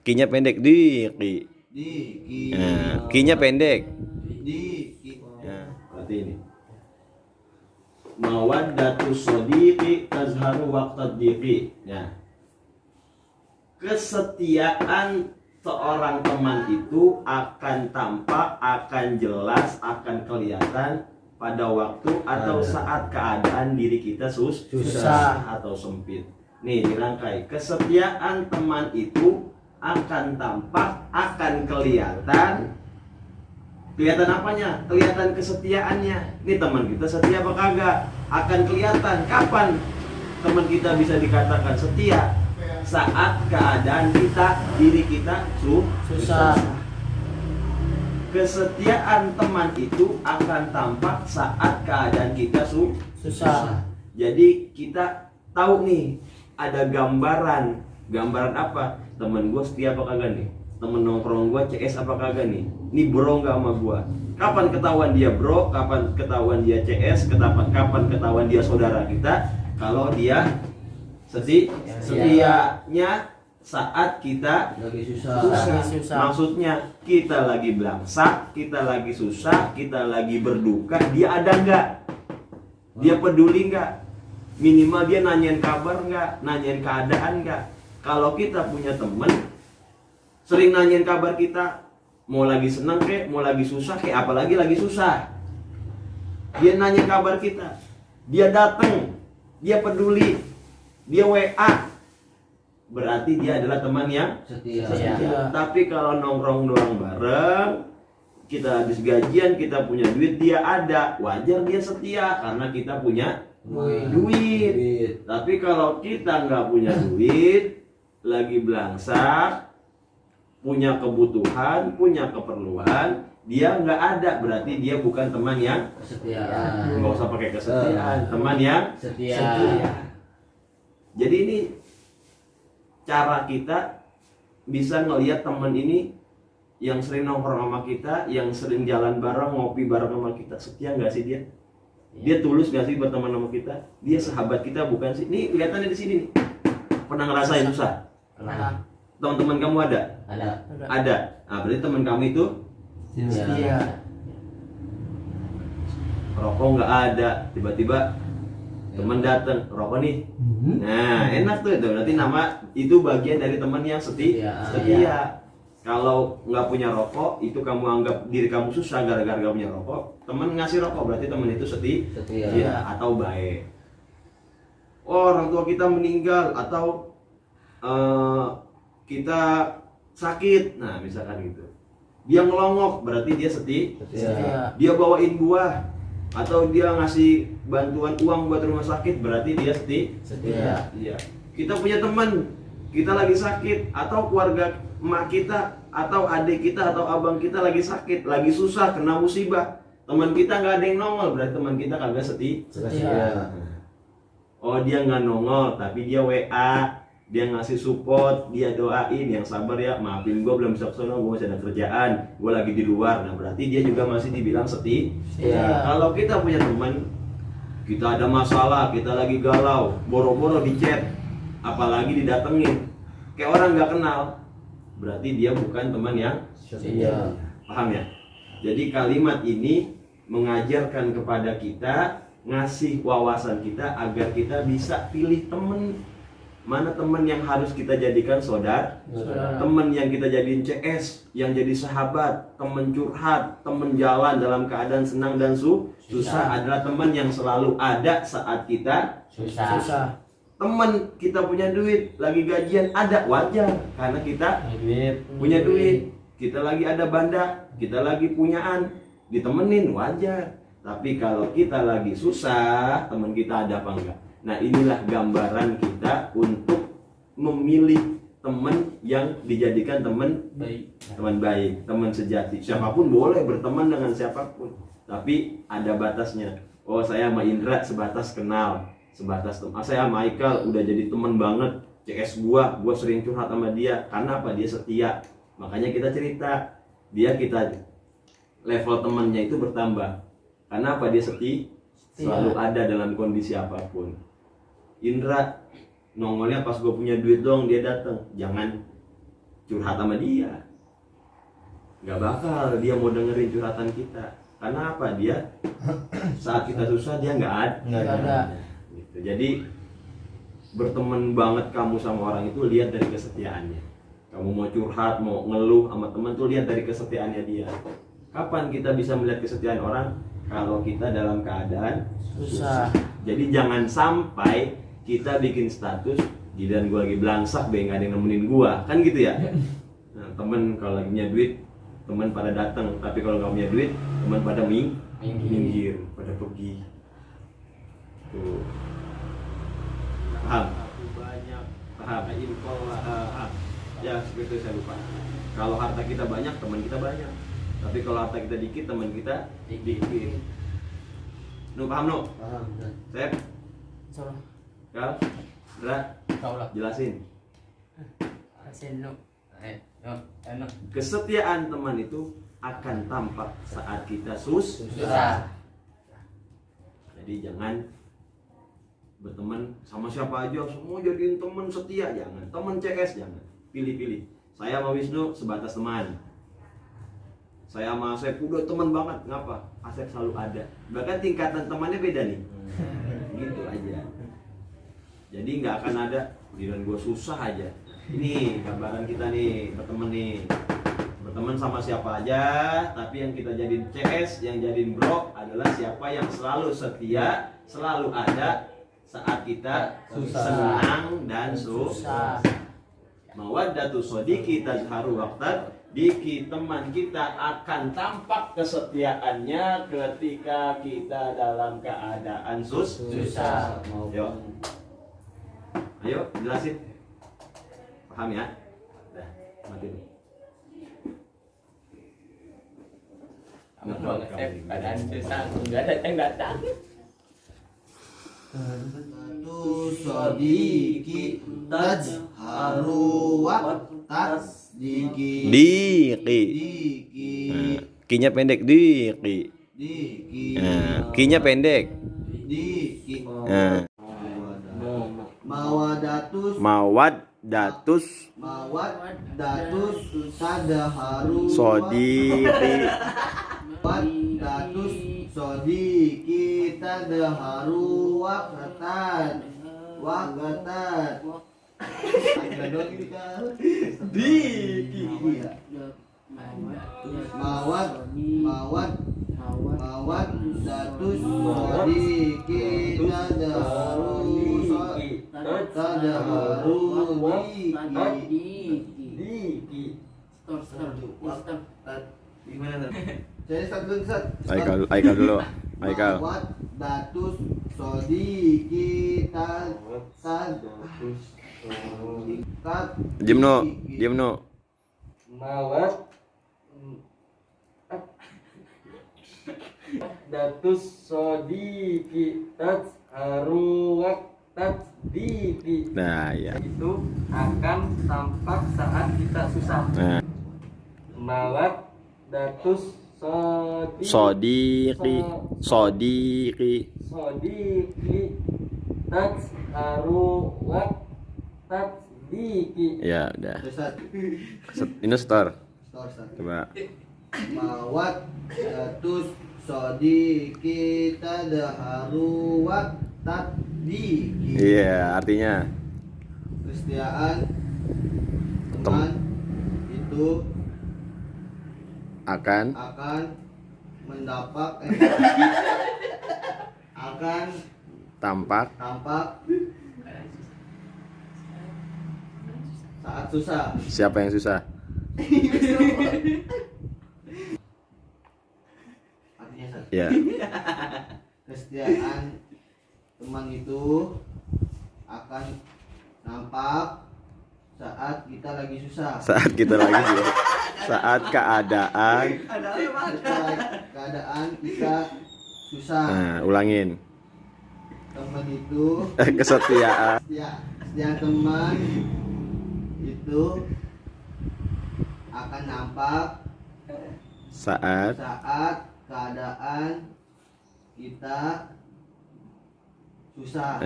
Kinya pendek di ki. Di ki. Nah, kinya pendek. Di ki. Nah, berarti ini. Mawaddatu shodiqi tazharu waqtad diqi. Ya. Kesetiaan seorang teman itu akan tampak, akan jelas, akan kelihatan pada waktu atau saat keadaan diri kita susah atau sempit. Nih dirangkai, kesetiaan teman itu akan tampak, akan kelihatan. Kelihatan apanya? Kelihatan kesetiaannya. Ini teman kita setia apa kagak? Akan kelihatan. Kapan teman kita bisa dikatakan setia? Saat keadaan kita, diri kita susah. Kesetiaan teman itu akan tampak saat keadaan kita susah. Jadi kita tahu nih, ada gambaran. Gambaran apa? Temen gue setia apa kagak nih? Temen nongkrong gue CS apa kagak nih? Ini bro nggak sama gue? Kapan ketahuan dia bro? Kapan ketahuan dia CS? Kapan ketahuan dia saudara kita? Kalau dia setianya saat kita Lagi susah. susah. Maksudnya kita lagi belangsak, kita lagi susah, kita lagi berduka, dia ada nggak? Dia peduli nggak? Minimal dia nanyain kabar nggak? Nanyain keadaan nggak? Kalau kita punya temen sering nanyain kabar kita, mau lagi senang kek, mau lagi susah kek, apalagi lagi susah, dia nanya kabar kita, dia datang, dia peduli, dia WA, berarti dia adalah teman yang Setia. Tapi kalau nongkrong doang bareng, kita habis gajian, kita punya duit, dia ada, wajar dia setia karena kita punya duit. Tapi kalau kita nggak punya duit, lagi belangsak, punya kebutuhan, punya keperluan, dia nggak ada, berarti dia bukan teman yang Setia. nggak usah pakai kesetiaan, teman yang Setia. Jadi ini cara kita bisa ngelihat teman ini yang sering nongkrong sama kita, yang sering jalan bareng, ngopi bareng sama kita, setia nggak sih dia? Dia tulus nggak sih berteman sama kita? Dia sahabat kita bukan sih? Nih kelihatannya di sini nih. Pernah ngerasain susah? Pernah. Teman-teman kamu ada? Ada. Nah, berarti teman kamu itu Setia. rokok nggak ada, tiba-tiba teman datang, rokok nih. Nah, enak tuh itu. Berarti nama itu bagian dari teman yang setia. Kalau nggak punya rokok, itu kamu anggap diri kamu susah gara-gara nggak punya rokok. Teman ngasih rokok, berarti teman itu setia atau baik. Oh, orang tua kita meninggal atau kita sakit, nah misalkan gitu, dia ngelongok, berarti dia setia. Dia bawain buah atau dia ngasih bantuan uang buat rumah sakit, berarti dia setia. Iya. Kita punya teman, kita lagi sakit, atau keluarga emak kita atau adik kita atau abang kita lagi sakit, lagi susah, kena musibah, teman kita nggak ada yang nongol, berarti teman kita kagak setia. Oh, dia nggak nongol tapi dia WA, dia ngasih support, dia doain, yang sabar ya, maafin gue belum bisa kesana, gue masih ada kerjaan, gue lagi di luar. Nah berarti dia juga masih dibilang setia. Kalau kita punya teman, kita ada masalah, kita lagi galau, boro-boro di chat, apalagi didatengin kayak orang nggak kenal, berarti dia bukan teman yang setia. Paham ya? Jadi kalimat ini mengajarkan kepada kita, ngasih wawasan kita agar kita bisa pilih teman. Mana teman yang harus kita jadikan saudara, teman yang kita jadiin CS, yang jadi sahabat, teman curhat, teman jalan dalam keadaan senang dan susah adalah teman yang selalu ada saat kita susah. Teman kita punya duit, lagi gajian ada, wajar karena kita punya duit. Kita lagi ada banda, kita lagi punyaan, ditemenin, wajar. Tapi kalau kita lagi susah, teman kita ada apa enggak? Nah inilah gambaran kita untuk memilih teman yang dijadikan teman baik, teman sejati. Siapapun boleh berteman dengan siapapun, tapi ada batasnya. Oh, saya sama Indra sebatas kenal, sebatas teman. Saya sama Michael udah jadi teman banget. CS gua sering curhat sama dia. Karena apa? Dia setia. Makanya kita cerita, kita level temannya itu bertambah. Karena apa? Dia setia, selalu ada dalam kondisi apapun. Indra nongolnya pas gue punya duit dong dia datang, jangan curhat sama dia. Nggak bakal dia mau dengerin curhatan kita. Karena apa? Dia saat kita susah dia nggak ada. Gitu. Jadi berteman banget kamu sama orang itu lihat dari kesetiaannya. Kamu mau curhat, mau ngeluh sama teman tuh lihat dari kesetiaannya dia. Kapan kita bisa melihat kesetiaan orang? Kalau kita dalam keadaan susah. Jadi jangan sampai kita bikin status giliran gua lagi belangsak, nggak ada yang nemenin gua, kan gitu ya. Nah, temen kalau lagi punya duit, teman pada datang, tapi kalau nggak punya duit, teman pada minggir, pada pergi. Tuh. Paham? Banyak. Paham? Ya, seperti itu saya lupa. Kalau harta kita banyak, teman kita banyak. Tapi kalau harta kita dikit, teman kita dikit. Nu paham nu? Paham. Sep? Insyaallah. Kal? Dra? Insyaallah. Jelasin. Asin nu. Enak. Kesetiaan teman itu akan tampak saat kita susah. Jadi jangan berteman sama siapa aja, semua jadiin teman setia, jangan. Teman CS jangan. Pilih-pilih. Saya sama Wisnu sebatas teman. Saya sama Asep udah teman banget. Ngapa? Asep selalu ada. Bahkan tingkatan temannya beda nih. Gitu aja. Jadi nggak akan ada giliran gue susah aja. Ini gambaran kita nih, berteman nih. Berteman sama siapa aja, tapi yang kita jadiin CS, yang jadiin bro adalah siapa yang selalu setia, selalu ada saat kita senang dan susah. Mawaddatu shodiki tazharu waqtan, diki teman kita akan tampak kesetiaannya ketika kita dalam keadaan susah. Ayo jelasin. Paham ya? Dah, mati dulu. Keadaan susah, nggak ada yang datang. Tu sodiki tajharu wa tasdiki. Diki. Diki. Kinya pendek diki. Diki. Kinya pendek. Diki. Mawadatus Mawadatus tadaharu sodiki. Mawadatus sodiki tadaharu waqtan. Diki. Mawadatus sodiki tadaharu Diki. Stop. Gimana? Saya satu. Aikal dulu. Aikal. Mawadatus sodiki Diam no. Mawat datus sodiki tazharu waqtadiki. Nah, ya. Itu akan tampak saat kita susah. Nah. Mawat datus sodiki tazharu waqtadiki. Ya, udah. Ini store. Coba. Mawadatus sodiki tadaharu waqtadiki. Iya, artinya Kesetiaan teman itu akan mendapat akan tampak tampak saat susah. siapa yang susah. Artinya Ya. kesetiaan teman itu akan nampak saat kita lagi susah. Saat kita lagi susah. Saat keadaan. Keadaan kita susah. Nah, ulangin. Teman itu Kesetiaan. setiap teman itu akan nampak Saat keadaan kita susah.